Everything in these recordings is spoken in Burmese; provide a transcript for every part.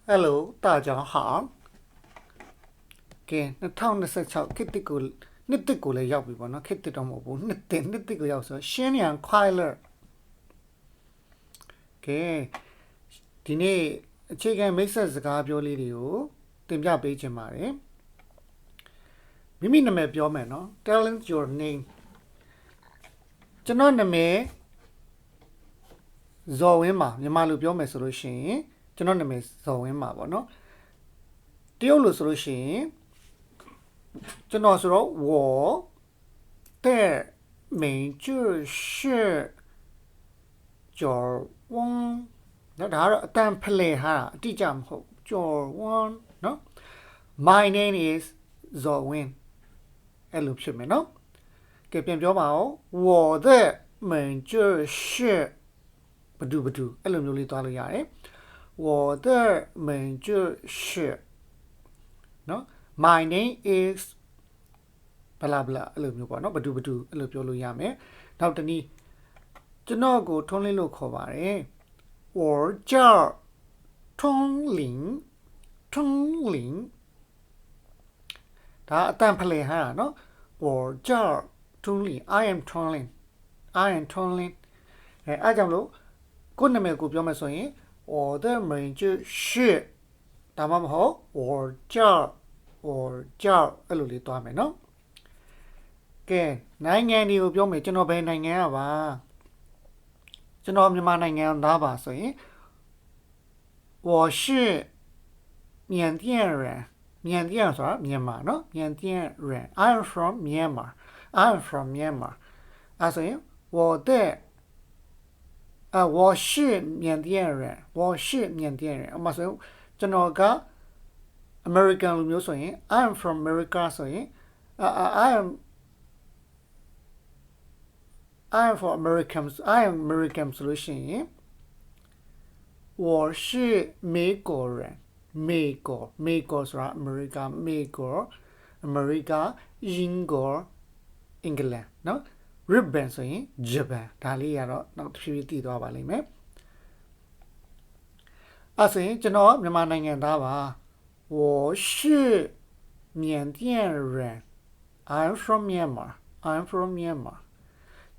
Hello，大家好。ကဲ2026ခေတ်တစ်ကိုလည်းရောက်ပြီပေါ့နော်ခေတ်တစ်တော့မဟုတ်ဘူးနှစ်ကိုရောက်ဆိုရှင်းရန်ခွိုင်လர்ကဲဒီနေ့အခြေခံမိတ်ဆက်စကားပြောလေးတွေကိုတင်ပြပေးချင်ပါတယ်မိမိနာမည်ပြောမယ်နော် Tell your name ကျွန်တော်နာမည်ဇော်ဝင်းပါမြန်မာလိုပြောမယ်ဆိုလို့ရှိရင်ကျွန်တော်နာမည်ဇော်ဝင်းပါပေါ့နော်တရုတ်လို့ဆိုလို့ရှိရင်ကျွန်တော်ဆိုတော့我的名字是ကျော်ဝန်းဒါကတော့အတန်ဖလှယ်ဟာအတိအကျမဟုတ်ကျော်ဝန်းနော် My name is ဇော်ဝင်းအဲ့လိုဖြစ်မယ်နော်ကဲပြန်ပြောပါဦး我的名字是နော် My name is ဘလာဘလာအဲ့လိုမျိုးပေါ့နော်ဘဒူဘဒူအဲ့လိုပြောလို့ရမယ်နောက်တနည်းကျွန်တော်ကိုထွန်းလင်းလို့ခေါ်ပါတယ်我叫通灵ဒါအတန်ဖလှယ်ဟာနော်我叫通灵 I am Tongling I am Tongling အဲ့အကြောင့်လို့ကိုယ့်နာမည်ကိုပြောမယ်ဆိုရင်我的名字是我是缅甸人缅甸ဆိုတာမြန်မာနော်缅甸人 I am from Myanmar I am from Myanmar 我是缅甸人အမဆိုကျွန်တော်က American လူမျိုးဆိုရင် I am from America ဆိုရင် I am for Americans I am American solution 我是美国人美国ဆိုတာ America 美国 英国 England နော် Japan ဆိုရင် Japan ဒါလေးကတော့နောက်တစ်ဖြည်းဖြည်းသိသွားပါလိမ့်မယ်အဲ့ဆိုရင်ကျွန်တော်မြန်မာနိုင်ငံသားပါ我是缅甸人 I'm from Myanmar I'm from Myanmar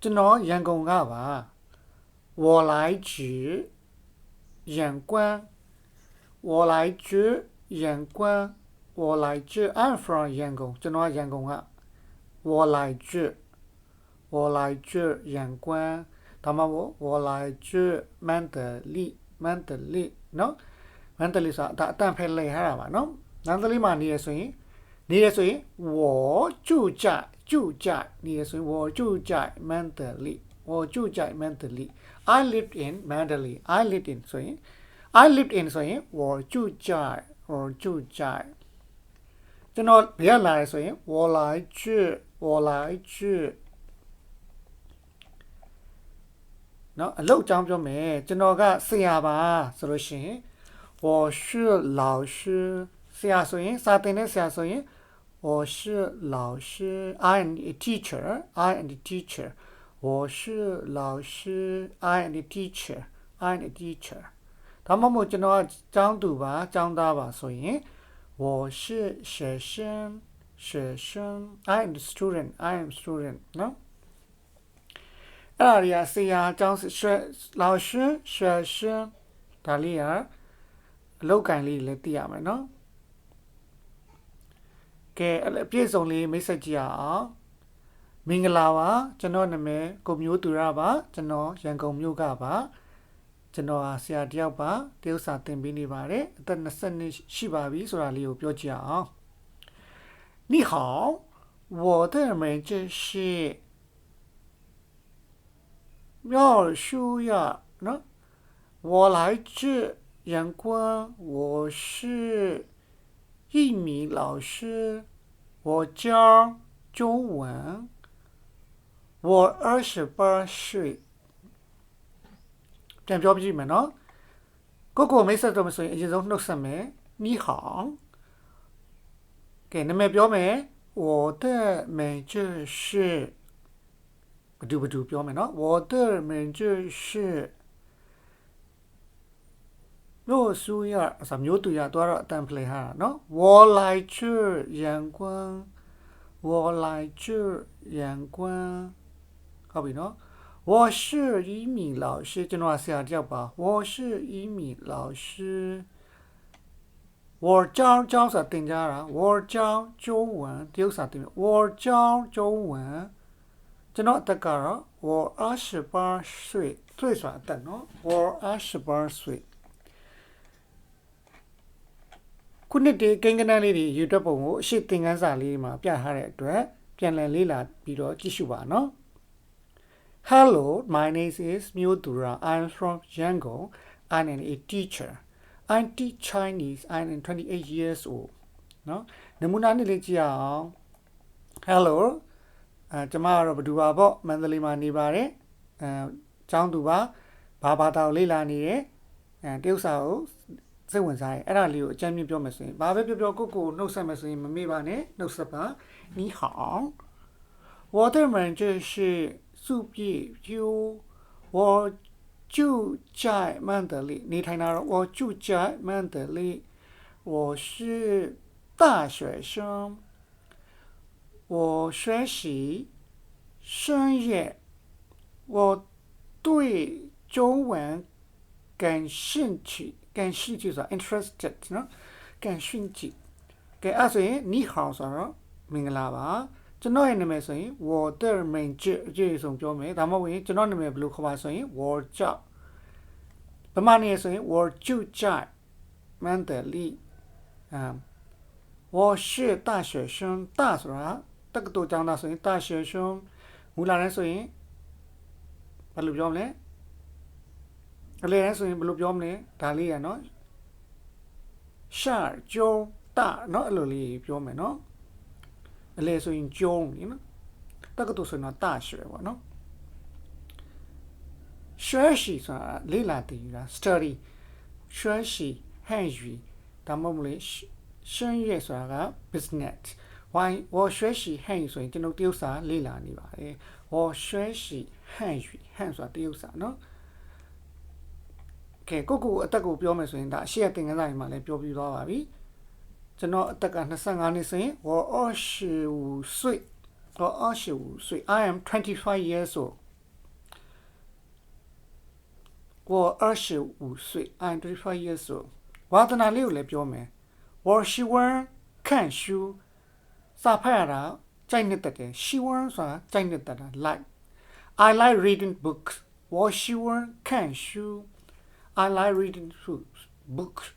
ကျွန်တော်ရန်ကုန်ကပါ我来自阳关我来自 I'm from 阳ကုန်ကျွန်တော်ရန်ကုန်က我来自다음은 我来自曼德利နော်曼德利ဆိုတာဒါအတန်ဖဲလေဟာပါနော်曼德利မှာနေရဆိုရင်我住在曼德利I lived in Mandalay I lived in ဆိုရင် I lived in ဆိုရင်我住在ကျွန်တော်ဘယ်လာလဲဆိုရင်我来自နော်အလုပ်ကြောင်းပြောမယ်ကျွန်တော်ကဆရာပါဆိုလို့ရှိရင်我是老师ဆရာဆိုရင်စာသင်တဲ့ဆရာဆိုရင်我是老师 I am a teacher I am a teacher 我是老师 I am a teacher I am a teacher ဒါမှမဟုတ်ကျွန်တော်ကျောင်းသူပါကျောင်းသားပါဆိုရင်我是学生 I am the student I am student နော်အဲ့ဒါတွေကဆရာကျောင်း学生ဒါလေးကအလောက်ကန်လေးလည်းသိရမယ်နော်ကဲအဲ့အပြည့်စုံလေးမိတ်ဆက်ကြည့်အောင်မင်္ဂလာပါကျွန်တော်နာမည်ကိုမျိုးသူရပါကျွန်တော်ရန်ကုန်မြို့ကပါကျွန်တော်ဆရာတယောက်ပါတရုတ်စာသင်ပေးနေပါတယ်အသက်20နှစ်ရှိပါပြီဆိုတာလေးကိုပြောကြည့်အောင်你好我的名字是妙书呀，我来自阳关，我是一名老师，我教中文，我28岁。这样标记没喏？个个没事都没说，一直都弄什么？你好，给你们标没？我的名字是。不读不读标没喏？我的名字是若苏亚啥မျိုး对呀，多少单 play 哈，喏，我来自阳光，我来自阳光，好比喏，我是一名老师，这种写叫吧，我是一名老师。我教啥定家啦？我教中文，丢啥定？我教中文。这喏，大家啦，我28岁，最少等喏，我28岁。ခုနှစ်တည်းကိန်းကနန်းလေးတွေယူတတ်ပုံကိုအရှိသင်ခန်းစာလေးမှာပြထားတဲ့အတွက်ပြန်လည်လေ့လာပြီးတော့ကြည့်ရှုပါနော် Hello, my name is Myodura. I'm from Yangon. I'm a teacher. I teach Chinese. I'm 28 years old. နော်နမူနာနဲ့လေးကြည့်အောင် Hello ကျွန်မကတော့ဘယ်သူပါပေါ့မန္တလေးမှာနေပါတယ်ကျောင်းသူပါဘာဘာသာကိုလေ့လာနေတယ်တရုတ်စာကိုစိတ်ဝင်စားတယ်အဲ့ဒါလေးကိုအကြမ်းမြင့်ပြောမယ်ဆိုရင်ဘာပဲပြောပြောကိုနှုတ်ဆက်မယ်ဆိုရင်မမေ့ပါနဲ့နှုတ်ဆက်ပါ你好我的名字是苏碧秋我住在曼德里你听到了我住在曼德里我是大学生我学习声乐我对中文感兴趣感兴趣是 interested နော်感兴趣ကဲအဲ့ဆိုရင်你好ဆိုတော့မင်္ဂလာပါကျွန်တော်ရဲ့နာမည်ဆိုရင်我的名字အကျေဆုံးပြောမယ်ဒါမှမဟုတ်ရင်ကျွန်တော်နာမည်ဘယ်လိုခေါ်ပါဆိုရင်我叫ဗမာနေဆိုရင်我住在曼德里我是大学生大ဆိုတာတက္ကသိုလ်ကျောင်းသားဆိုရင်大学生မူလာတန်းဆိုရင်ဘယ်လိုပြောမလဲအလေဆိုရင်ဘယ်လိုပြောမလဲဒါလေးရနော်ရှာကျုံတာနော်အဲ့လိုလေးပြောမယ်နော်အလေဆိုရင်ကျုံနော်တက္ကသိုလ်ဆိုရင်တော့大学ပေါ့နော်学习ဆိုတာလေ့လာသင်ယူတာ study 学习汉语ဒါမှမဟုတ်လေ声乐ဆိုတာက business why 我学习汉语ဆိုရင်ကျွန်တော်တရုတ်စာလေ့လာနေပါတယ်我学习汉语汉ဆိုတာတရုတ်စာနော်ကဲကိုအသက်ကိုပြောမယ်ဆိုရင်ဒါအရှိရတင်ကန်းစာတွေမှာလည်းပြောပြီးသွားပါပြီကျွန်တော်အသက်က25နှစ်ဆိုရင်我25岁我25岁 I am 25 years old 我25岁 I am 25 years old ဝါသနာလေးကိုလည်းပြောမယ်我喜欢看书စာဖတ်ရတာကြိုက်နှစ်သက်တယ်喜欢ဆိုတာကြိုက်နှစ်သက်တာ like I like reading books 我喜欢看书I like reading books.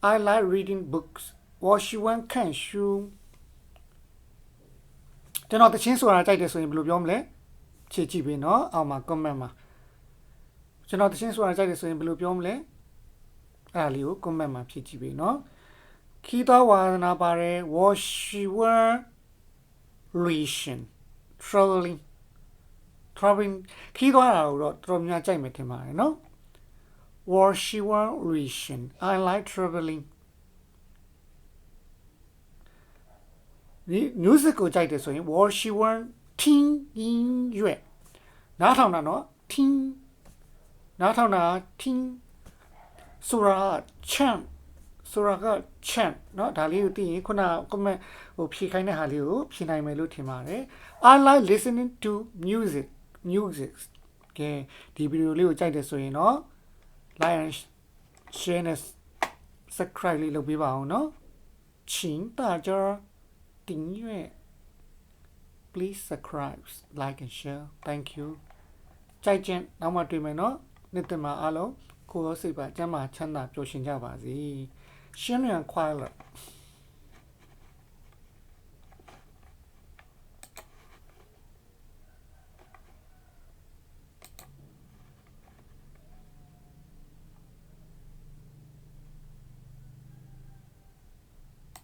I like reading books. 我喜欢看书。ကျွန်တော်တချင်းဆိုတာကြိုက်တယ်ဆိုရင်ဘယ်လိုပြောမလဲဖြည့်ကြည့်ပြီနော်အောက်မှာ comment မှာကျွန်တော်တချင်းဆိုတာကြိုက်တယ်ဆိုရင်ဘယ်လိုပြောမလဲအဲ့ဒါလေးကို comment မှာဖြည့်ကြည့်ပြီနော်ခီးတော်ဝါဒနာပါတယ်我喜欢旅行 traveling ခီးတော်တာကိုတော့တော်များကြိုက်မယ်ထင်ပါတယ်နော်我喜欢旅行 I like traveling 你 music ကိုကြိုက်တယ်ဆိုရင်我喜欢听音乐နားထောင်တာနော်听နားထောင်တာ听ဆိုတာchantဆိုတာက chant เนาะဒါလေးကိုသိရင်ခုန comment ဟိုဖြည့်ခိုင်းတဲ့ဟာလေးကိုဖြည့်နိုင်မယ်လို့ထင်ပါတယ် I like listening to music ကဲဒီဗီဒီယိုလေးကိုကြိုက်တယ်ဆိုရင်เนาะlike and share and subscribe လေးလုပ်ပေးပါအောင်เนาะ请大家订阅 please subscribe like and share thank you ကြိုက်ခြင်းနောက်မှတွေ့မယ်เนาะနေ့တင်မှာအားလုံးကိုယ်ရောစိတ်ပါကျန်းမာချမ်းသာပျော်ရွှင်ကြပါစေ新年快乐